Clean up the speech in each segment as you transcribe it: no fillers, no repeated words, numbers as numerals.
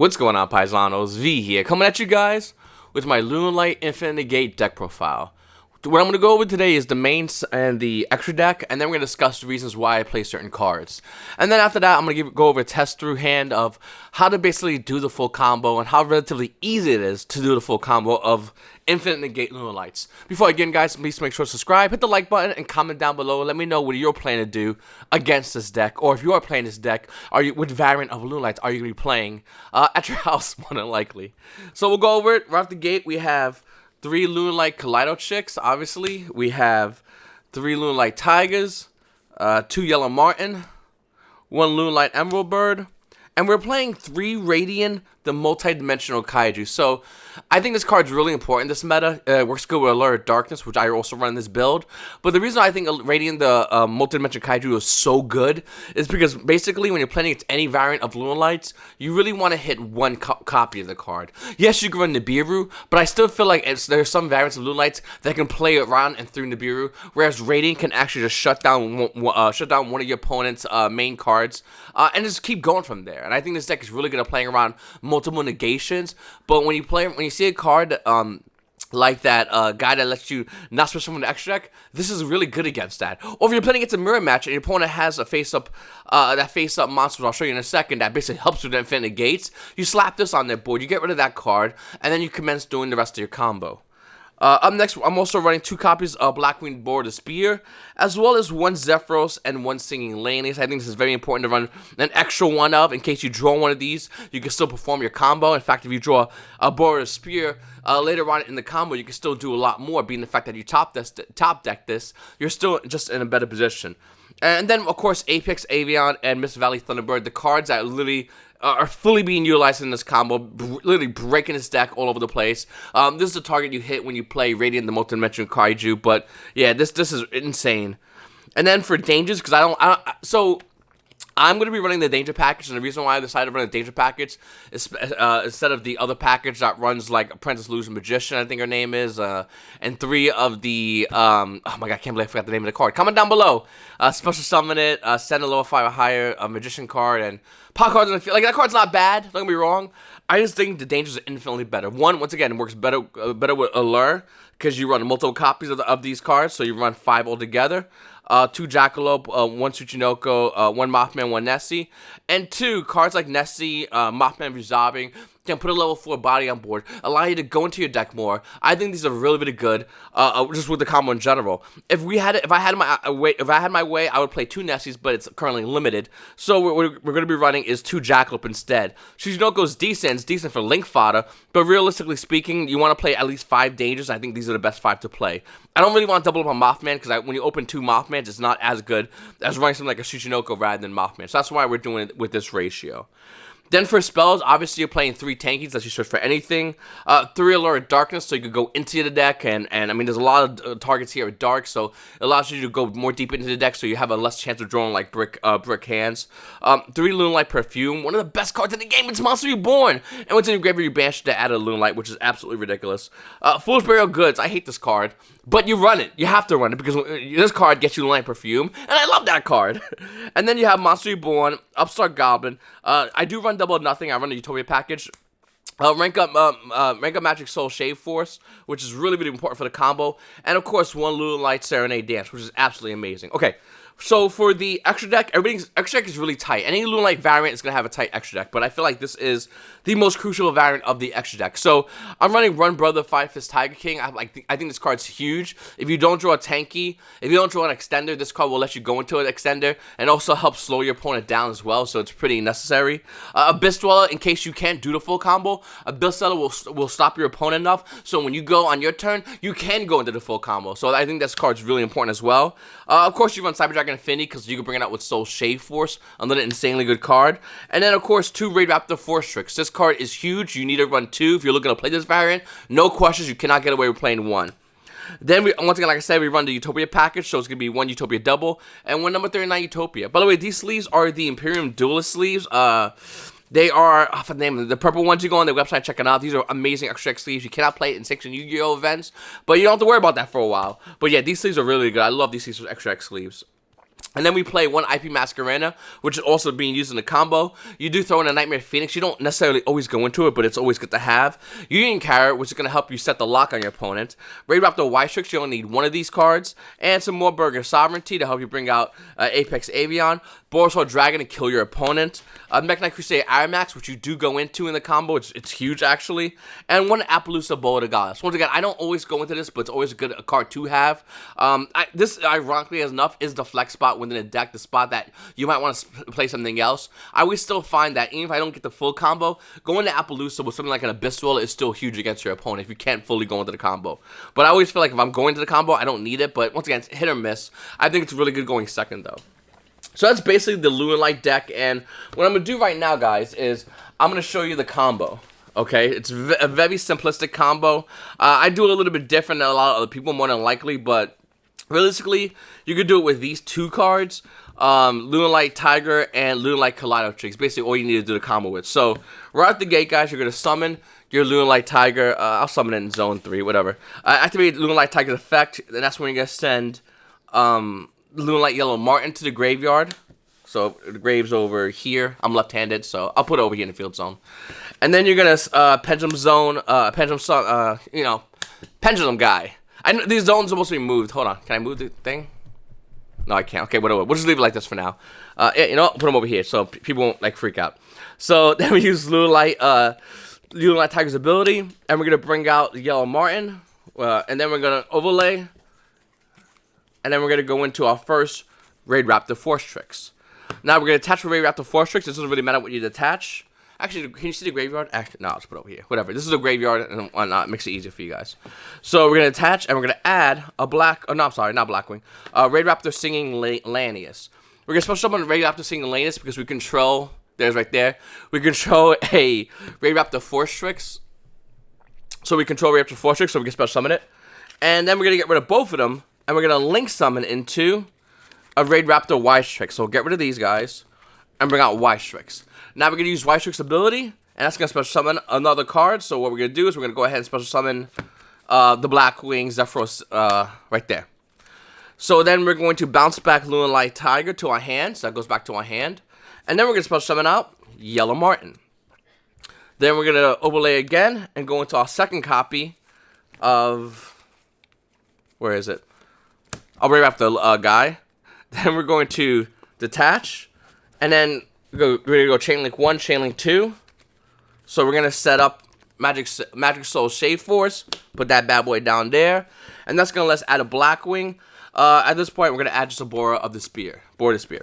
What's going on, Paisanos? V here, coming at you guys with my Lunalight Infinite Negate deck profile. What I'm going to go over today is the main and the extra deck, and then we're going to discuss the reasons why I play certain cards. And then after that, I'm going to go over a test-through hand of how to basically do the full combo and how relatively easy it is to do the full combo of Infinite Negate Lunalights. Before I begin, guys, please make sure to subscribe, hit the like button, and comment down below. Let me know what you're planning to do against this deck, or if you are playing this deck, what variant of Lunalights are you going to be playing at your house, more than likely. So we'll go over it. Right off the gate, we have 3 Lunalight Kaleido Chicks, obviously. We have 3 Lunalight Tigers, 2 Yellow Martin, 1 Lunalight Emerald Bird, and we're playing 3 Radiant, the multi-dimensional Kaiju. So I think this card's really important, this meta. It works good with Allure of Darkness, which I also run in this build. But the reason I think Radiant, the multi-dimensional Kaiju, is so good is because basically when you're playing against any variant of Lunalights, you really want to hit one copy of the card. Yes, you can run Nibiru, but I still feel like there's some variants of Lunalights that can play around and through Nibiru, whereas Radiant can actually just shut down one of your opponent's main cards and just keep going from there. And I think this deck is really good at playing around multiple negations, but when you see a card like that guy that lets you not switch from the extra deck, this is really good against that. Or if you're playing against a mirror match and your opponent has a face-up monster, I'll show you in a second, that basically helps with the Infinite Gates, you slap this on their board, you get rid of that card, and then you commence doing the rest of your combo. Up next, I'm also running 2 copies of Blackwing Boar the Spear, as well as 1 Zephyros and 1 Singing Lanius. I think this is very important to run an extra one of. In case you draw one of these, you can still perform your combo. In fact, if you draw a Boar the Spear later on in the combo, you can still do a lot more, being the fact that you top deck this, you're still just in a better position. And then, of course, Apex Avian and Mist Valley Thunderbird, the cards that literally are fully being utilized in this combo, literally breaking this deck all over the place. This is the target you hit when you play Radiant the Multi-Dimensional Kaiju, but yeah, this is insane. And then for dangers, because so I'm going to be running the Danger Package, and the reason why I decided to run the Danger Package is instead of the other package that runs like Apprentice Illusion Magician, I think her name is, and 3 of the, oh my god, I can't believe I forgot the name of the card. Comment down below. Special Summon it, send a level 5 or higher, a Magician card, and pop cards in the field. Like, that card's not bad, don't get me wrong. I just think the Dangers are infinitely better. Once again, it works better with Allure, because you run multiple copies of these cards, so you run 5 altogether. 2 Jackalope, 1 Tsuchinoko, 1 Mothman, 1 Nessie, and 2 cards like Nessie, Mothman Resolving can put a level 4 body on board, allow you to go into your deck more. I think these are really, really good, just with the combo in general. If I had my way, I would play 2 Nessies, but it's currently limited. So what we're going to be running is 2 Jackalope instead. Tsuchinoko's decent, it's decent for link fodder, but realistically speaking, you want to play at least 5 Dangers. I think these are the best 5 to play. I don't really want to double up on Mothman, because when you open 2 Mothmans, it's not as good as running something like a Tsuchinoko rather than Mothman. So that's why we're doing it with this ratio. Then for spells, obviously you're playing 3 tankies that you search for anything. 3 Allure of Darkness, so you could go into the deck, and I mean, there's a lot of targets here with dark, so it allows you to go more deep into the deck, so you have a less chance of drawing like brick hands. 3 Lunalight Perfume, one of the best cards in the game. It's Monster Reborn, and once in your graveyard, you banish to add a Lunalight, which is absolutely ridiculous. Fool's Burial Goods, I hate this card, but you run it. You have to run it because this card gets you Lunalight Perfume, and I love that card. And then you have Monster Reborn, Upstart Goblin. I do run Double or Nothing. I run the Utopia package. Rank up Magic Soul Shave Force, which is really, really important for the combo. And of course, 1 Lunalight Serenade Dance, which is absolutely amazing. Okay, so for the extra deck, extra deck is really tight. Any Lunalight variant is going to have a tight extra deck, but I feel like this is the most crucial variant of the extra deck. So I'm running Run Brother 5-Fist Tiger King. I think this card's huge. If you don't draw a tanky, if you don't draw an extender, this card will let you go into an extender and also help slow your opponent down as well, so it's pretty necessary. Abyss Dweller, in case you can't do the full combo, Abyss Dweller will stop your opponent enough, so when you go on your turn, you can go into the full combo. So I think this card's really important as well. Of course, you run Cyber Dragon Infinity, because you can bring it out with Soul Shave Force, another insanely good card. And then, of course, 2 Raid Raptor Force Tricks. This card is huge. You need to run 2 if you're looking to play this variant. No questions. You cannot get away with playing 1. Then, once again, like I said, we run the Utopia package, so it's going to be 1 Utopia double and 1 number 39 Utopia. By the way, these sleeves are the Imperium Duelist sleeves. They are, I forgot the name of them, the purple ones. You go on their website, check it out. These are amazing extra deck sleeves. You cannot play it in 6 and Yu-Gi-Oh! Events, but you don't have to worry about that for a while. But yeah, these sleeves are really good. I love these sleeves with extra deck sleeves. And then we play one IP Masquerena, which is also being used in the combo. You do throw in a Nightmare Phoenix. You don't necessarily always go into it, but it's always good to have. Union Carrot, which is going to help you set the lock on your opponent. Raid Raptor Y-Strix, you only need one of these cards. And some more Burger Sovereignty to help you bring out Apex Avion. Borisol Dragon to kill your opponent. Mech-Knight Crusade Iramax, which you do go into in the combo. It's huge, actually. And one Appaloosa Bola de Goddess. Once again, I don't always go into this, but it's always a good card to have. This, ironically enough, is the flex spot within a deck, the spot that you might want to play something else. I always still find that even if I don't get the full combo, going to Appaloosa with something like an Abyss Roll is still huge against your opponent if you can't fully go into the combo. But I always feel like if I'm going to the combo, I don't need it. But once again, it's hit or miss. I think it's really good going second, though. So that's basically the Lunalight deck, and what I'm going to do right now, guys, is I'm going to show you the combo. Okay, it's a very simplistic combo. I do it a little bit different than a lot of other people, more than likely, but realistically, you could do it with these two cards, Lunalight Tiger and Lunalight Kaleido Tricks. Basically, all you need to do the combo with. So, right out the gate, guys, you're going to summon your Lunalight Tiger. I'll summon it in Zone 3, whatever. Activate Lunalight Tiger's effect, and that's when you're going to send Lunalight Yellow Martin to the graveyard. So, the grave's over here. I'm left-handed, so I'll put it over here in the field zone. And then you're going to Pendulum Zone, Pendulum Guy. I know these zones are supposed to be moved. Hold on. Can I move the thing? No, I can't. Okay, whatever. We'll just leave it like this for now. Yeah, you know what? Put them over here so people won't, like, freak out. So, then we use Lunalight Tiger's ability. And we're going to bring out the Yellow Martin. And then we're going to overlay. And then we're going to go into our first Raid Raptor Force Tricks. Now, we're going to attach the Raid Raptor Force Tricks. This doesn't really matter what you attach. Actually, can you see the graveyard? Actually, no, I'll just put it over here. Whatever. This is a graveyard, and whatnot. It makes it easier for you guys. So we're going to attach, and we're going to add a black... Oh, no, I'm sorry. Not Blackwing. Raid Raptor Singing Lanius. We're going to special summon Raid Raptor Singing Lanius because we control... There's right there. We control a Raid Raptor Force Tricks. So we control Raid Raptor Force Tricks, so we can special summon it. And then we're going to get rid of both of them, and we're going to link summon into a Raid Raptor Y-Strix. So we'll get rid of these guys and bring out Y-Strix. Now we're going to use Y-Strix ability, and that's going to special summon another card. So what we're going to do is we're going to go ahead and special summon the Blackwing Zephyros right there. So then we're going to bounce back Lunalight Tiger to our hand. So that goes back to our hand. And then we're going to special summon out Yellow Martin. Then we're going to overlay again and go into our second copy of... Where is it? I'll bring up the guy. Then we're going to detach. And then... We're going to go Chain Link 1, Chain Link 2. So we're going to set up Magic Soul Shade Force. Put that bad boy down there. And that's going to let us add a Blackwing. At this point, we're going to add just a Bora of the Spear. Bora the Spear.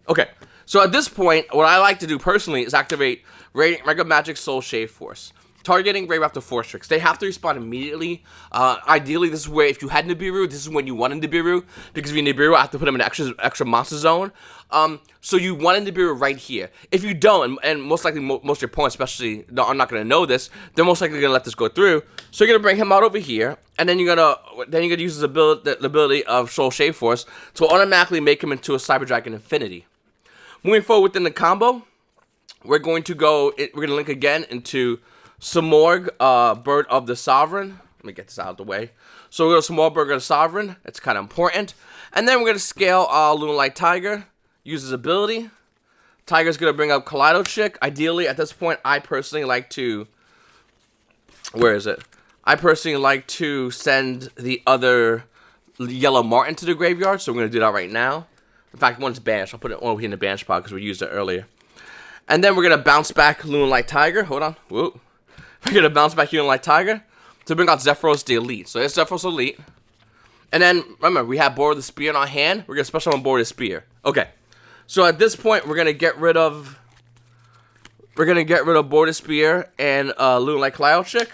Okay. So at this point, what I like to do personally is activate Mega Magic Soul Shade Force. Targeting Raid Raptor Force Tricks. They have to respond immediately. Ideally, this is where if you had Nibiru, this is when you want Nibiru. Because if you Nibiru, I have to put them in an extra monster zone. So you want Nibiru right here. If you don't, and most likely most of your opponents, especially, are not going to know this, they're most likely going to let this go through. So you're going to bring him out over here, and then you're going to use his ability, the ability of Soul Shade Force to automatically make him into a Cyber Dragon Infinity. Moving forward within the combo, we're going to link again into Samorg, Bird of the Sovereign. Let me get this out of the way. So we're going to Samorg, Bird of the Sovereign. It's kind of important. And then we're going to scale Lunalight Tiger. Use his ability. Tiger's going to bring up Kaleido Chick. Ideally, at this point, I personally like to... Where is it? I personally like to send the other Yellow Martin to the graveyard. So we're going to do that right now. In fact, one's banished. I'll put it over here in the banish pod because we used it earlier. And then we're going to bounce back Lunalight Tiger. Hold on. Whoa. We're going to bounce back Lunalight Tiger to bring out Zephyros the Elite. So it's Zephyros Elite. And then, remember, we have Bora the Spear in our hand. We're going to special summon Bora the Spear. Okay. So at this point, we're going to get rid of... Bora the Spear and Lunalight Kaleido Chick.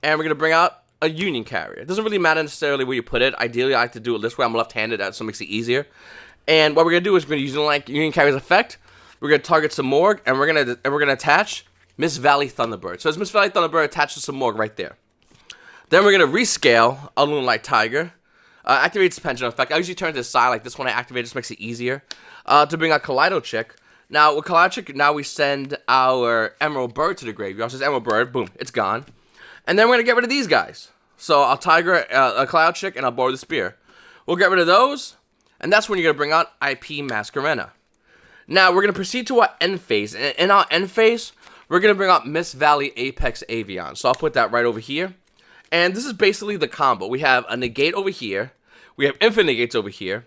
And we're going to bring out a Union Carrier. It doesn't really matter necessarily where you put it. Ideally, I like to do it this way. I'm left-handed, so it makes it easier. And what we're going to do is we're going to use Union Carrier's effect. We're going to target some Morg, and we're going to attach Miss Valley Thunderbird. So it's Miss Valley Thunderbird attached to some Morg right there. Then we're going to rescale a Lunalight Tiger. Activates the Pendulum effect. I usually turn it to the side like this when I activate it. Just makes it easier. To bring out Kaleido Chick. Now, with Kaleido Chick, now we send our Emerald Bird to the graveyard. So it's Emerald Bird. Boom. It's gone. And then we're going to get rid of these guys. So I'll Tiger, a Kaleido Chick, and I'll Bora the Spear. We'll get rid of those. And that's when you're going to bring out IP Masquerena. Now, we're going to proceed to our end phase. And in our end phase, we're going to bring out Mist Valley Apex Avion. So I'll put that right over here. And this is basically the combo. We have a Negate over here. We have Infinite Negates over here.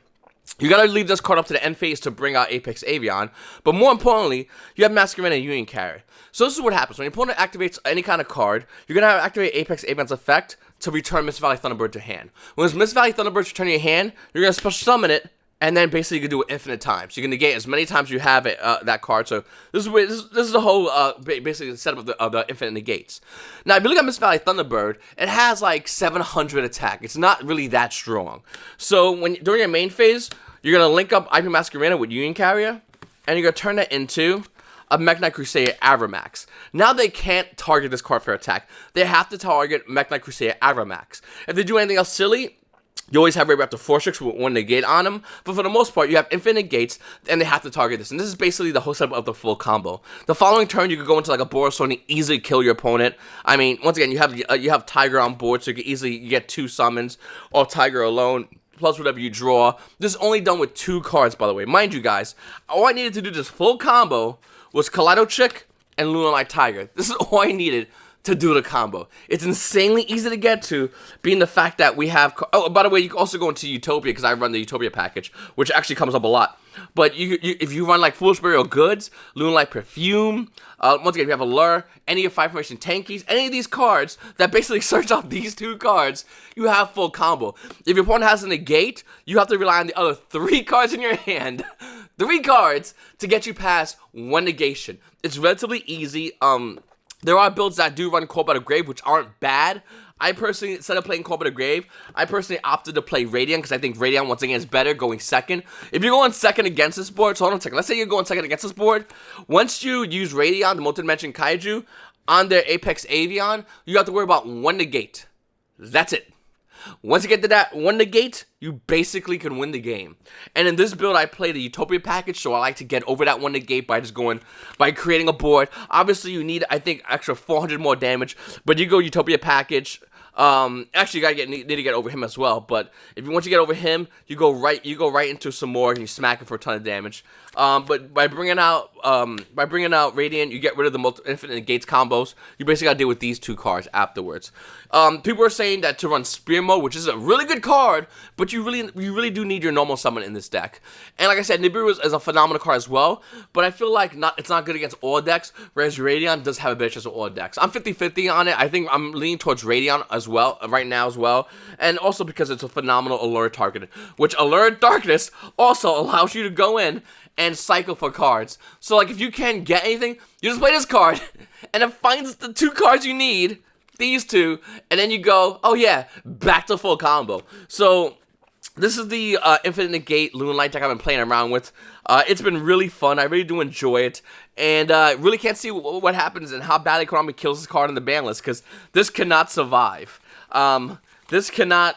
You gotta leave this card up to the end phase to bring out Apex Avion. But more importantly, you have Masquerena and Union Carrier. So this is what happens. When your opponent activates any kind of card, you're gonna activate Apex Avion's effect to return Mist Valley Thunderbird to hand. When this Mist Valley Thunderbird return to your hand, you're gonna special summon it, and then basically you can do it infinite times. You can negate as many times you have it, that card. So this is the whole basically the setup of the infinite negates. Now, if you look at Mist Valley Thunderbird, it has like 700 attack. It's not really that strong. So during your main phase, you're gonna link up IP Masquerena with Union Carrier, and you're gonna turn that into a Mech Knight Crusader Avramax. Now they can't target this card for attack. They have to target Mech Knight Crusader Avramax. If they do anything else silly, you always have Raptor Fortrix with one negate on them, but for the most part, you have infinite gates, and they have to target this. And this is basically the whole setup of the full combo. The following turn, you could go into like a Boros and easily kill your opponent. I mean, once again, you have Tiger on board, so you can easily get 2 summons, or Tiger alone, plus whatever you draw. This is only done with 2 cards, by the way. Mind you guys, all I needed to do this full combo was Kaleido Chick and Lunalight Tiger. This is all I needed to do the combo. It's insanely easy to get to, being the fact that we have... Oh, by the way, you can also go into Utopia, because I run the Utopia package, which actually comes up a lot. But if you run like Foolish Burial Goods, Lunalight Perfume, once again, if you have Allure, any of 5 formation Tankies, any of these cards that basically search off these 2 cards, you have full combo. If your opponent has a negate, you have to rely on the other 3 cards in your hand. 3 cards to get you past 1 negation. It's relatively easy. There are builds that do run Call by the Grave, which aren't bad. I personally, instead of playing Call by the Grave, I personally opted to play Radiant, because I think Radiant, once again, is better going second. If you're going second against this board, so hold on a second. Let's say you're going second against this board. Once you use Radiant, the multi-dimension Kaiju, on their Apex Avion, you have to worry about 1 negate. That's it. Once you get to that 1 negate, you basically can win the game. And in this build, I play the Utopia package, so I like to get over that 1 negate by creating a board. Obviously, you need, I think, extra 400 more damage, but you go Utopia package. Actually, you need to get over him as well. But once you get over him, you go right into some more, and you smack him for a ton of damage. But by bringing out Radiant, you get rid of the infinite negates combos. You basically gotta deal with these 2 cards afterwards. People are saying that to run Spear Mode, which is a really good card, but you really do need your normal summon in this deck. And like I said, Nibiru is a phenomenal card as well, but I feel like it's not good against all decks, whereas Radiant does have a better chance of all decks. I'm 50-50 on it. I think I'm leaning towards Radiant as well, right now as well, and also because it's a phenomenal Allure target, which Allure Darkness also allows you to go in and cycle for cards. So like if you can't get anything, you just play this card, and it finds the 2 cards you need, these 2, and then you go, oh yeah, back to full combo. So this is the Infinite Negate Lunalight deck I've been playing around with. It's been really fun. I really do enjoy it. And really can't see what happens and how badly Konami kills this card in the ban list, because this cannot survive. This cannot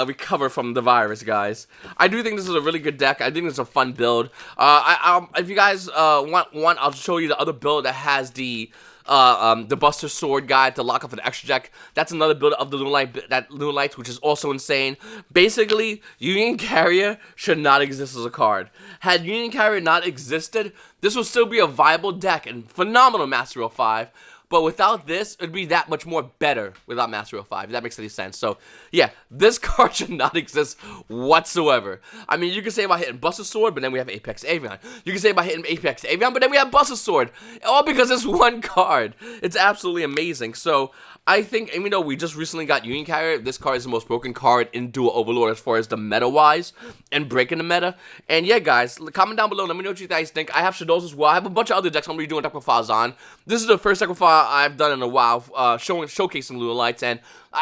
recover from the virus, guys. I do think this is a really good deck. I think it's a fun build. If you guys want one, I'll show you the other build that has the Buster Sword guide to lock up an extra deck. That's another build of the Lunalight, which is also insane. Basically, Union Carrier should not exist as a card. Had Union Carrier not existed, this would still be a viable deck and phenomenal Master Rail 5. But without this, it would be that much more better without Master Rail 5, if that makes any sense. So, yeah, this card should not exist whatsoever. I mean, you can say about hitting Buster Sword, but then we have Apex Avion. You can say about hitting Apex Avion, but then we have Buster Sword. All because it's 1 card. It's absolutely amazing. So, I think, even though we just recently got Union Carrier, this card is the most broken card in Dual Overlord as far as the meta-wise and breaking the meta. And yeah, guys, comment down below. Let me know what you guys think. I have Shadows as well. I have a bunch of other decks I'm going to be doing deck profiles on. This is the first deck profile I've done in a while, showcasing Lunalights, and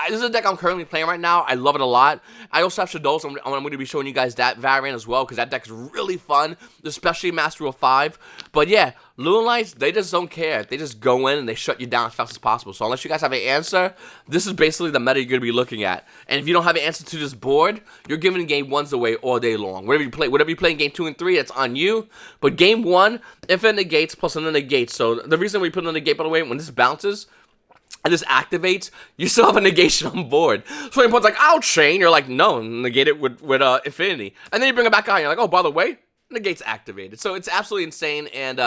this is a deck I'm currently playing right now. I love it a lot. I also have Shadows. I'm going to be showing you guys that variant as well, because that deck is really fun, especially Master Rail 5. But yeah, Lunalights, they just don't care. They just go in and they shut you down as fast as possible. So unless you guys have an answer, this is basically the meta you're going to be looking at. And if you don't have an answer to this board, you're giving game 1s away all day long. Whatever you play in game 2 and 3, it's on you. But game 1, infinite negates plus another negate. So the reason we put in the negate, by the way, when this bounces, and this activates, you still have a negation on board. So when one's like, I'll chain, you're like, no, negate it with infinity. And then you bring it back on, you're like, oh, by the way, negate's activated. So it's absolutely insane, and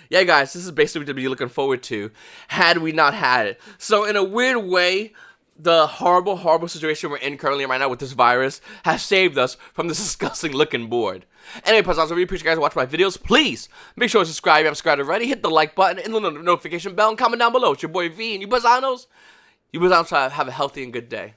yeah, guys, this is basically what to be looking forward to had we not had it. So in a weird way, the horrible situation we're in currently right now with this virus has saved us from this disgusting looking board. Anyway, Paisano, I really appreciate you guys watching my videos. Please make sure to subscribe if you haven't subscribed already. Hit the like button and the notification bell and comment down below. It's your boy V and you Paisanos. You Paisanos have a healthy and good day.